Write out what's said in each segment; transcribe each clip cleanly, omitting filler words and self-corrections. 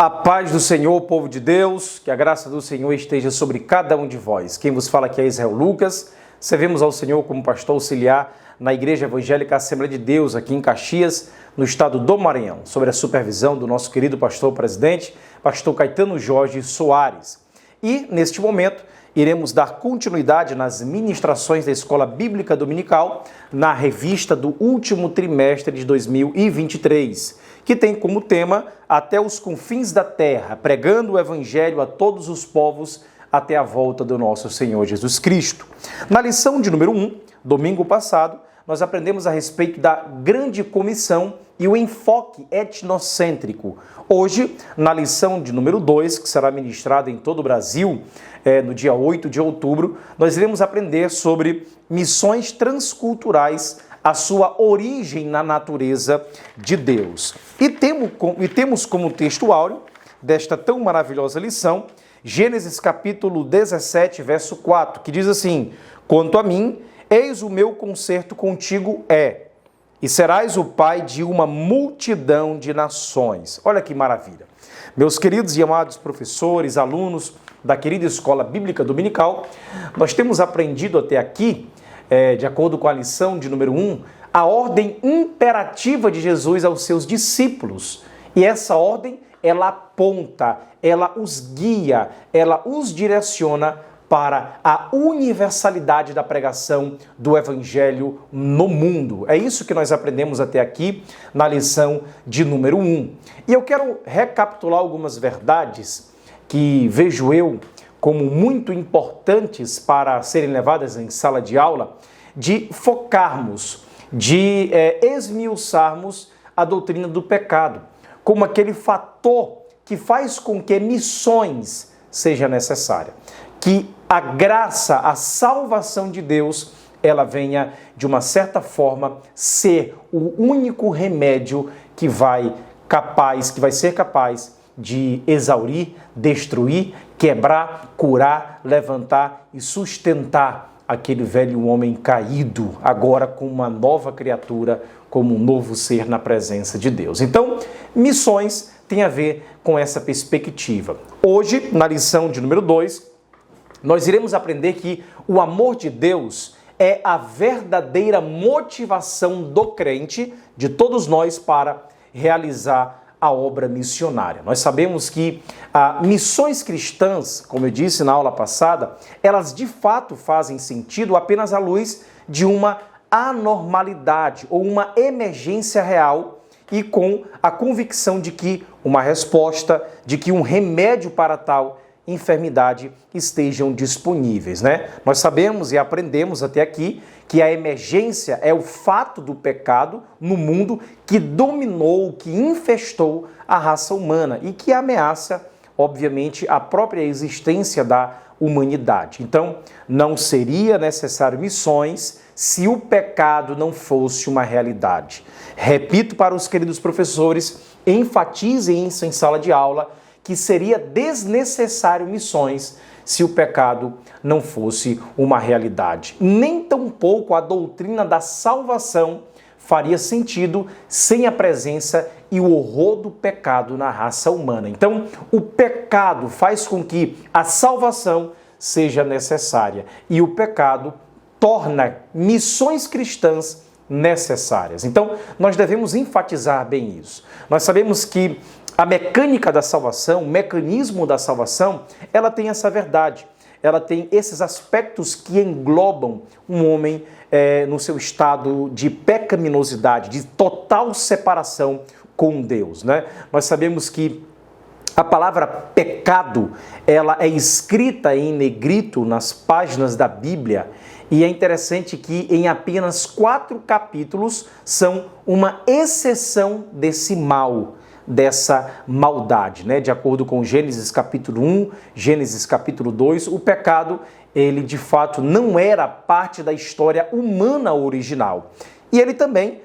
A paz do Senhor, povo de Deus, que a graça do Senhor esteja sobre cada um de vós. Quem vos fala aqui é Israel Lucas, servimos ao Senhor como pastor auxiliar na Igreja Evangélica Assembleia de Deus, aqui em Caxias, no estado do Maranhão, sob a supervisão do nosso querido pastor-presidente, pastor Caetano Jorge Soares. E, neste momento, iremos dar continuidade nas ministrações da Escola Bíblica Dominical na revista do último trimestre de 2023, que tem como tema Até os confins da terra, pregando o Evangelho a todos os povos até a volta do nosso Senhor Jesus Cristo. Na lição de número 1, domingo passado, nós aprendemos a respeito da grande comissão e o enfoque etnocêntrico. Hoje, na lição de número 2, que será ministrada em todo o Brasil, no dia 8 de outubro, nós iremos aprender sobre missões transculturais, a sua origem na natureza de Deus. E temos como texto áureo desta tão maravilhosa lição, Gênesis capítulo 17, verso 4, que diz assim: Quanto a mim, eis o meu concerto contigo e serás o pai de uma multidão de nações. Olha que maravilha. Meus queridos e amados professores, alunos da querida Escola Bíblica Dominical, nós temos aprendido até aqui, de acordo com a lição de número 1, a ordem imperativa de Jesus aos seus discípulos. E essa ordem, ela aponta, ela os guia, ela os direciona para a universalidade da pregação do Evangelho no mundo. É isso que nós aprendemos até aqui na lição de número 1. E eu quero recapitular algumas verdades que vejo eu como muito importantes para serem levadas em sala de aula, de focarmos, de esmiuçarmos a doutrina do pecado, como aquele fator que faz com que missões seja necessária, que a graça, a salvação de Deus, ela venha, de uma certa forma, ser o único remédio que vai ser capaz de exaurir, destruir, quebrar, curar, levantar e sustentar aquele velho homem caído, agora com uma nova criatura, como um novo ser na presença de Deus. Então, missões tem a ver com essa perspectiva. Hoje, na lição de número 2, nós iremos aprender que o amor de Deus é a verdadeira motivação do crente, de todos nós, para realizar a obra missionária. Nós sabemos que missões cristãs, como eu disse na aula passada, elas de fato fazem sentido apenas à luz de uma anormalidade ou uma emergência real e com a convicção de que uma resposta, de que um remédio para tal enfermidade estejam disponíveis, né? Nós sabemos e aprendemos até aqui que a emergência é o fato do pecado no mundo que dominou, que infestou a raça humana e que ameaça, obviamente, a própria existência da humanidade. Então, não seria necessário missões se o pecado não fosse uma realidade. Repito para os queridos professores, enfatizem isso em sala de aula, que seria desnecessário missões se o pecado não fosse uma realidade. Nem tampouco a doutrina da salvação faria sentido sem a presença e o horror do pecado na raça humana. Então, o pecado faz com que a salvação seja necessária e o pecado torna missões cristãs necessárias. Então, nós devemos enfatizar bem isso. Nós sabemos que a mecânica da salvação, o mecanismo da salvação, ela tem essa verdade. Ela tem esses aspectos que englobam um homem no seu estado de pecaminosidade, de total separação com Deus, né? Nós sabemos que a palavra pecado, ela é escrita em negrito nas páginas da Bíblia, e é interessante que em apenas 4 capítulos são uma exceção desse mal, dessa maldade, né? De acordo com Gênesis capítulo 1, Gênesis capítulo 2, o pecado, ele de fato não era parte da história humana original. E ele também,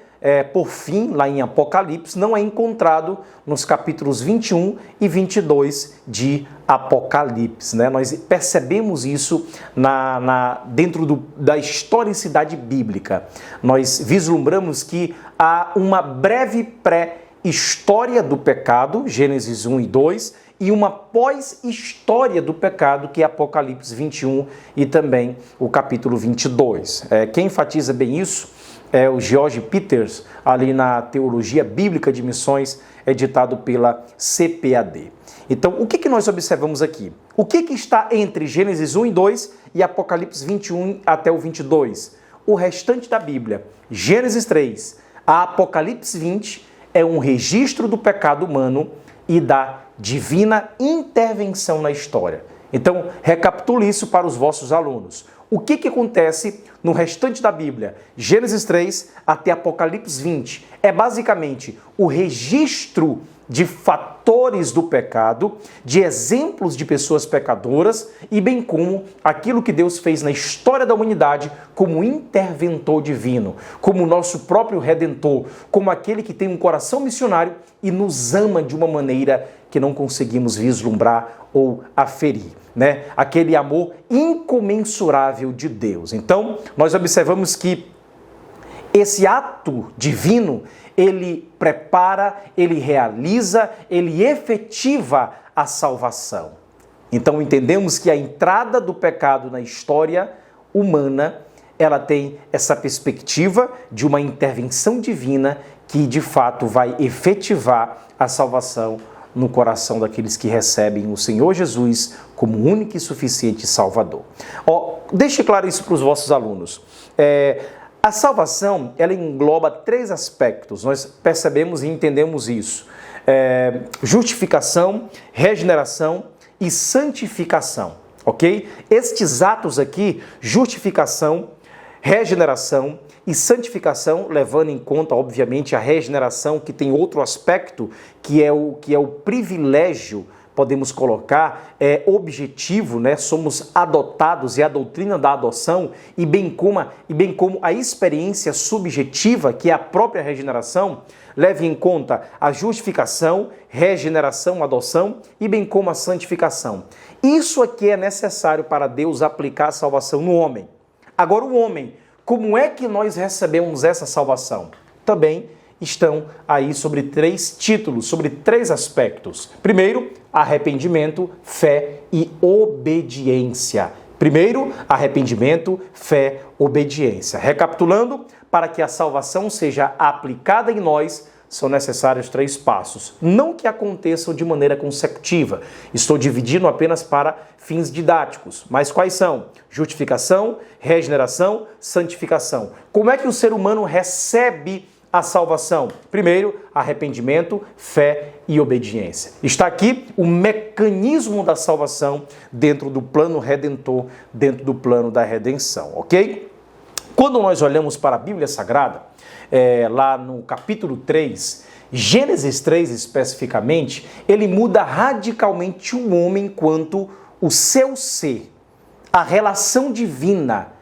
por fim, lá em Apocalipse, não é encontrado nos capítulos 21 e 22 de Apocalipse, né? Nós percebemos isso dentro da historicidade bíblica. Nós vislumbramos que há uma breve história do pecado, Gênesis 1 e 2, e uma pós-história do pecado, que é Apocalipse 21 e também o capítulo 22. Quem enfatiza bem isso é o George Peters, ali na Teologia Bíblica de Missões, editado pela CPAD. Então, o que nós observamos aqui? O que está entre Gênesis 1 e 2 e Apocalipse 21 até o 22? O restante da Bíblia, Gênesis 3 a Apocalipse 20, é um registro do pecado humano e da divina intervenção na história. Então, recapitule isso para os vossos alunos. O que acontece no restante da Bíblia, Gênesis 3 até Apocalipse 20, é basicamente o registro de fatores do pecado, de exemplos de pessoas pecadoras e bem como aquilo que Deus fez na história da humanidade como interventor divino, como nosso próprio Redentor, como aquele que tem um coração missionário e nos ama de uma maneira que não conseguimos vislumbrar ou aferir, né? Aquele amor incomensurável de Deus. Então, nós observamos que esse ato divino, ele prepara, ele realiza, ele efetiva a salvação. Então entendemos que a entrada do pecado na história humana, ela tem essa perspectiva de uma intervenção divina que de fato vai efetivar a salvação no coração daqueles que recebem o Senhor Jesus como único e suficiente Salvador. Deixe claro isso para os vossos alunos. A salvação, ela engloba 3 aspectos, nós percebemos e entendemos isso. Justificação, regeneração e santificação, ok? Estes atos aqui, justificação, regeneração e santificação, levando em conta, obviamente, a regeneração, que tem outro aspecto, que é o privilégio, podemos colocar, objetivo, né? Somos adotados, e a doutrina da adoção, e bem como a experiência subjetiva, que é a própria regeneração, leve em conta a justificação, regeneração, adoção, e bem como a santificação. Isso aqui é necessário para Deus aplicar a salvação no homem. Agora, o homem, como é que nós recebemos essa salvação? Também estão aí sobre 3 títulos, sobre 3 aspectos. Primeiro, arrependimento, fé e obediência. Primeiro, arrependimento, fé, obediência. Recapitulando, para que a salvação seja aplicada em nós, são necessários 3 passos. Não que aconteçam de maneira consecutiva. Estou dividindo apenas para fins didáticos. Mas quais são? Justificação, regeneração, santificação. Como é que o ser humano recebe a salvação? Primeiro, arrependimento, fé e obediência. Está aqui o mecanismo da salvação dentro do plano redentor, dentro do plano da redenção, ok? Quando nós olhamos para a Bíblia Sagrada, lá no capítulo 3, Gênesis 3 especificamente, ele muda radicalmente o homem quanto o seu ser, a relação divina,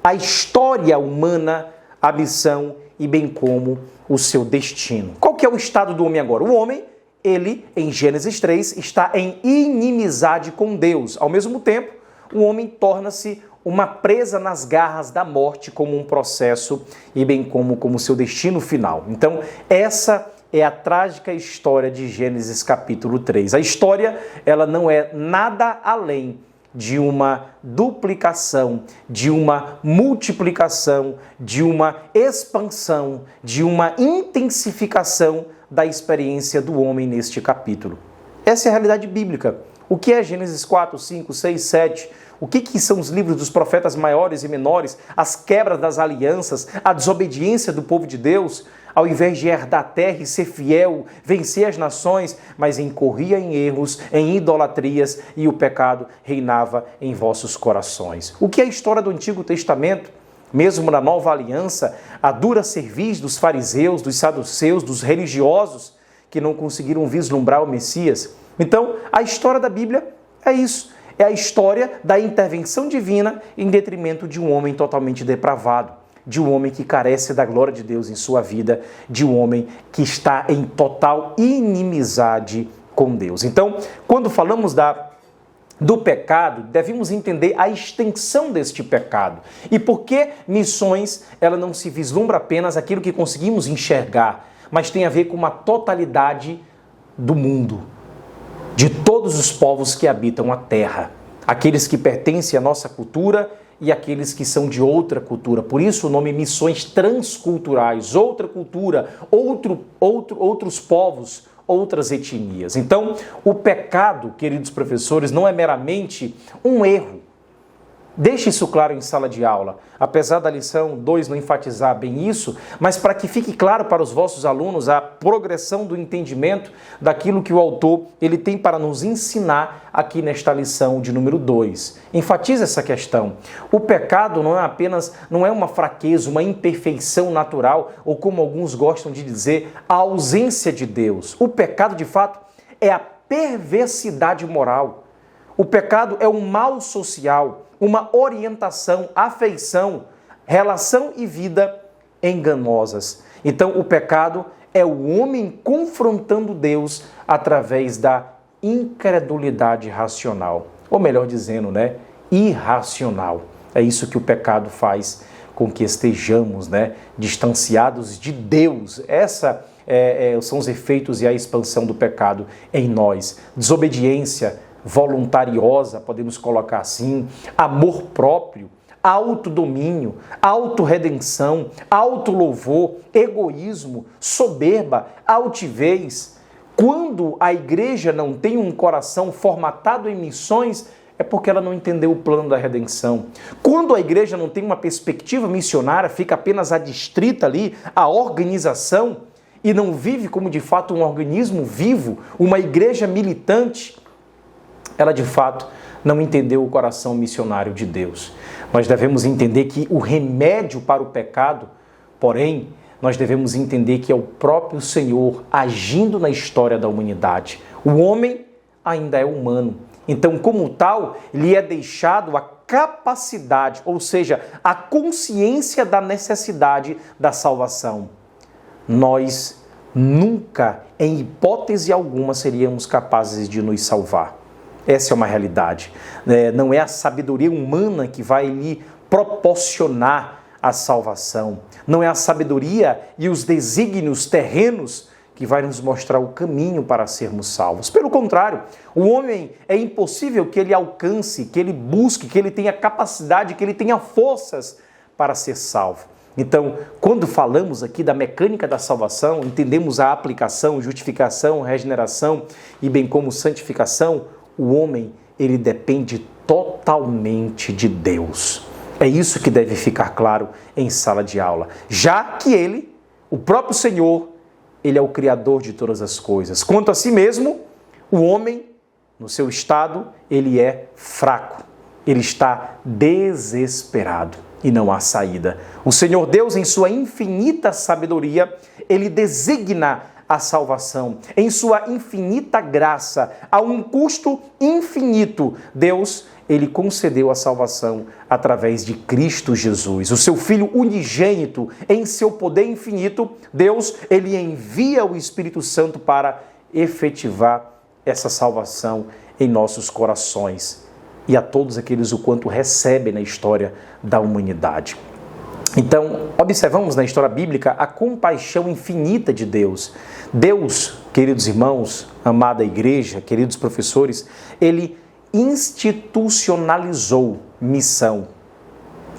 a história humana, a missão e bem como o seu destino. Qual que é o estado do homem agora? O homem, ele, em Gênesis 3, está em inimizade com Deus. Ao mesmo tempo, o homem torna-se uma presa nas garras da morte como um processo e bem como seu destino final. Então, essa é a trágica história de Gênesis capítulo 3. A história, ela não é nada além de uma duplicação, de uma multiplicação, de uma expansão, de uma intensificação da experiência do homem neste capítulo. Essa é a realidade bíblica. O que é Gênesis 4, 5, 6, 7? O que são os livros dos profetas maiores e menores? As quebras das alianças, a desobediência do povo de Deus, ao invés de herdar a terra e ser fiel, vencer as nações, mas incorria em erros, em idolatrias, e o pecado reinava em vossos corações. O que é a história do Antigo Testamento? Mesmo na Nova Aliança, a dura cerviz dos fariseus, dos saduceus, dos religiosos, que não conseguiram vislumbrar o Messias. Então, a história da Bíblia é isso. É a história da intervenção divina em detrimento de um homem totalmente depravado, de um homem que carece da glória de Deus em sua vida, de um homem que está em total inimizade com Deus. Então, quando falamos do pecado, devemos entender a extensão deste pecado. E por que missões, ela não se vislumbra apenas aquilo que conseguimos enxergar, mas tem a ver com uma totalidade do mundo, de todos os povos que habitam a terra, aqueles que pertencem à nossa cultura e aqueles que são de outra cultura. Por isso o nome Missões Transculturais, outra cultura, outros povos, outras etnias. Então, o pecado, queridos professores, não é meramente um erro. Deixe isso claro em sala de aula, apesar da lição 2 não enfatizar bem isso, mas para que fique claro para os vossos alunos a progressão do entendimento daquilo que o autor ele tem para nos ensinar aqui nesta lição de número 2. Enfatiza essa questão. O pecado não é uma fraqueza, uma imperfeição natural, ou como alguns gostam de dizer, a ausência de Deus. O pecado, de fato, é a perversidade moral. O pecado é um mal social, uma orientação, afeição, relação e vida enganosas. Então, o pecado é o homem confrontando Deus através da incredulidade racional. Ou melhor dizendo, irracional. É isso que o pecado faz com que estejamos, distanciados de Deus. São os efeitos e a expansão do pecado em nós. Desobediência voluntariosa, podemos colocar assim, amor próprio, autodomínio, autorredenção, autolouvor, egoísmo, soberba, altivez. Quando a igreja não tem um coração formatado em missões, é porque ela não entendeu o plano da redenção. Quando a igreja não tem uma perspectiva missionária, fica apenas adstrita ali à organização e não vive como de fato um organismo vivo, uma igreja militante, ela de fato não entendeu o coração missionário de Deus. Nós devemos entender que o remédio para o pecado, porém, nós devemos entender que é o próprio Senhor agindo na história da humanidade. O homem ainda é humano. Então, como tal, lhe é deixado a capacidade, ou seja, a consciência da necessidade da salvação. Nós nunca, em hipótese alguma, seríamos capazes de nos salvar. Essa é uma realidade. Não é a sabedoria humana que vai lhe proporcionar a salvação. Não é a sabedoria e os desígnios terrenos que vai nos mostrar o caminho para sermos salvos. Pelo contrário, o homem é impossível que ele alcance, que ele busque, que ele tenha capacidade, que ele tenha forças para ser salvo. Então, quando falamos aqui da mecânica da salvação, entendemos a aplicação, justificação, regeneração e bem como santificação, o homem, ele depende totalmente de Deus. É isso que deve ficar claro em sala de aula. Já que ele, o próprio Senhor, ele é o Criador de todas as coisas. Quanto a si mesmo, o homem, no seu estado, ele é fraco. Ele está desesperado e não há saída. O Senhor Deus, em sua infinita sabedoria, ele designa a salvação. Em sua infinita graça, a um custo infinito, Deus, ele concedeu a salvação através de Cristo Jesus, o seu Filho unigênito. Em seu poder infinito, Deus, ele envia o Espírito Santo para efetivar essa salvação em nossos corações e a todos aqueles o quanto recebem na história da humanidade. Então, observamos na história bíblica a compaixão infinita de Deus. Deus, queridos irmãos, amada igreja, queridos professores, ele institucionalizou missão.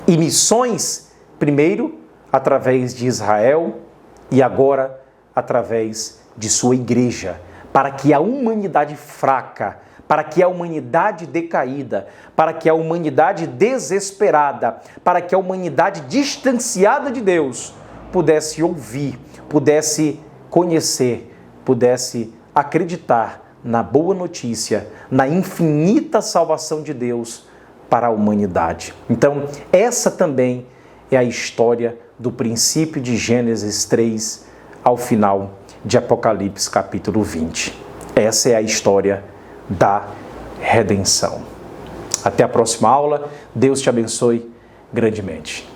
E missões, primeiro, através de Israel e agora através de sua igreja, para que a humanidade fraca, para que a humanidade decaída, para que a humanidade desesperada, para que a humanidade distanciada de Deus pudesse ouvir, pudesse conhecer, pudesse acreditar na boa notícia, na infinita salvação de Deus para a humanidade. Então, essa também é a história do princípio de Gênesis 3 ao final de Apocalipse capítulo 20. Essa é a história da redenção. Até a próxima aula. Deus te abençoe grandemente.